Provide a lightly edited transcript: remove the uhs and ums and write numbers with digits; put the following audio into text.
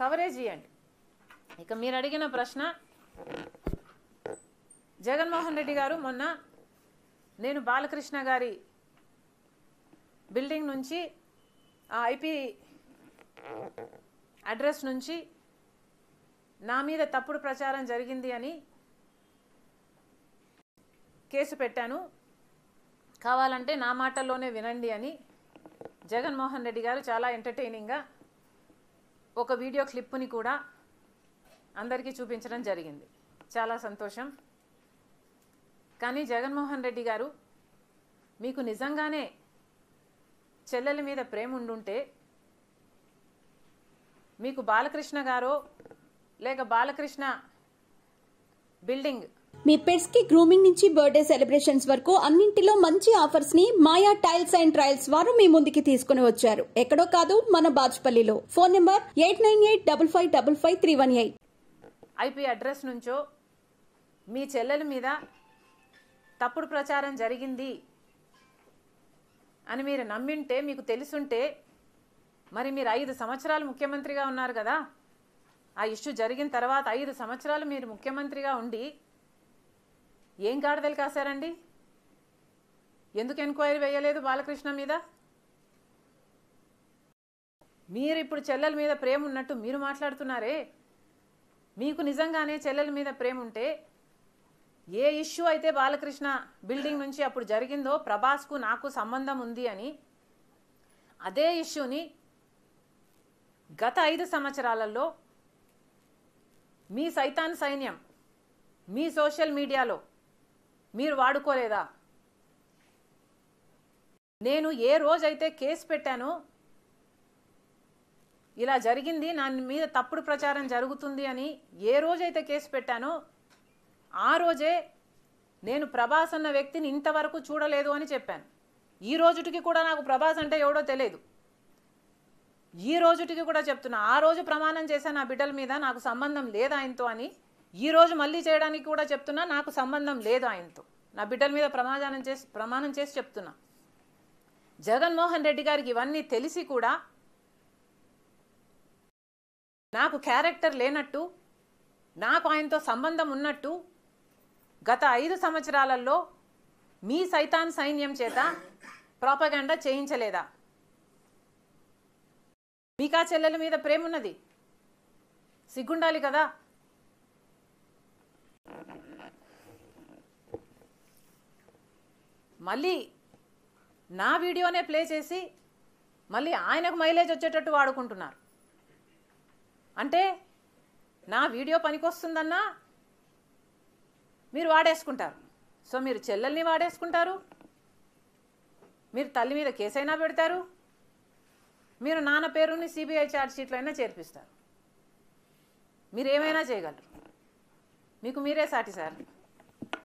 Coverage ఇవ్వండి. ఇక మీరు అడిగిన ప్రశ్న, జగన్మోహన్ రెడ్డి గారు మొన్న నేను బాలకృష్ణ గారి బిల్డింగ్ నుంచి ఆ ఐపీ అడ్రస్ నుంచి నా మీద తప్పుడు ప్రచారం జరిగింది అని కేసు పెట్టాను, కావాలంటే నా మాటల్లోనే వినండి అని జగన్మోహన్ రెడ్డి గారు చాలా ఎంటర్టైనింగ్గా ఒక వీడియో క్లిప్పుని కూడా అందరికీ చూపించడం జరిగింది. చాలా సంతోషం. కానీ జగన్మోహన్ రెడ్డి గారు, మీకు నిజంగానే చెల్లెల మీద ప్రేమ ఉండుంటే మీకు బాలకృష్ణ గారో లేక బాలకృష్ణ బిల్డింగ్, మీ పెట్స్ కి గ్రూమింగ్ నుంచి బర్త్డే సెలబ్రేషన్స్ వరకు అన్నింటిలో మంచి ఆఫర్స్ ని మాయా టైల్స్ అండ్ ట్రయల్స్ వారు మీ ముందుకి తీసుకుని వచ్చారు. ఎక్కడో కాదు, మన బాజ్పల్లిలో. Phone number 8985555318. ఐపీ అడ్రస్ నుంచో మీ చెల్లెల మీద తప్పుడు ప్రచారం జరిగింది అని మీరు నమ్మింటే, మీకు తెలుసుంటే, మరి మీరు 5 సంవత్సరాలు ముఖ్యమంత్రిగా ఉన్నారు కదా. ఆ ఇష్యూ జరిగిన తర్వాత 5 సంవత్సరాలు మీరు ముఖ్యమంత్రిగా ఉండి ఏం గాడిదలు కాశారండి? ఎందుకు ఎంక్వైరీ వేయలేదు బాలకృష్ణ మీద? మీరు ఇప్పుడు చెల్లెల మీద ప్రేమ ఉన్నట్టు మీరు మాట్లాడుతున్నారే. మీకు నిజంగానే చెల్లెల మీద ప్రేమ ఉంటే, ఏ ఇష్యూ అయితే బాలకృష్ణ బిల్డింగ్ నుంచి అప్పుడు జరిగిందో ప్రభాస్కు నాకు సంబంధం ఉంది అని, అదే ఇష్యూని గత 5 సంవత్సరాలలో మీ సైతాన్ సైన్యం మీ సోషల్ మీడియాలో మీరు వాడుకోలేదా? నేను ఏ రోజైతే కేసు పెట్టానో, ఇలా జరిగింది, నా మీద తప్పుడు ప్రచారం జరుగుతుంది అని ఏ రోజైతే కేసు పెట్టానో, ఆ రోజే నేను ప్రభాస్ అన్న వ్యక్తిని ఇంతవరకు చూడలేదు అని చెప్పాను. ఈ రోజుటికి కూడా నాకు ప్రభాస్ అంటే ఎవడో తెలియదు. ఈ రోజుటికి కూడా చెప్తున్నా, ఆ రోజు ప్రమాణం చేశాను నా బిడ్డల మీద నాకు సంబంధం లేదు ఆయనతో అని. ఈ రోజు మళ్ళీ చేయడానికి కూడా చెప్తున్నా, నాకు సంబంధం లేదు ఆయనతో. నా బిడ్డల మీద ప్రమాణం చేసి చెప్తున్నా. జగన్మోహన్ రెడ్డి గారికి ఇవన్నీ తెలిసి కూడా నాకు క్యారెక్టర్ లేనట్టు, నాకు ఆయనతో సంబంధం ఉన్నట్టు గత 5 సంవత్సరాలలో మీ సైతాన్ సైన్యం చేత ప్రాపగండా చేయించలేదా? మీకా చెల్లెల మీద ప్రేమ ఉన్నది, సిగ్గుండాలి కదా. మళ్ళీ నా వీడియోనే ప్లే చేసి మళ్ళీ ఆయనకు మైలేజ్ వచ్చేటట్టు వాడుకుంటున్నారు. అంటే నా వీడియో పనికొస్తుందన్నా మీరు వాడేసుకుంటారు. సో మీరు చెల్లెల్ని వాడేసుకుంటారు, మీరు తల్లి మీద కేసైనా పెడతారు, మీరు నాన్న పేరుని సిబిఐ ఛార్జ్ షీట్లో అయినా చేర్పిస్తారు. మీరు ఏమైనా చేయగలరు, మీకు మీరే సాటి సార్.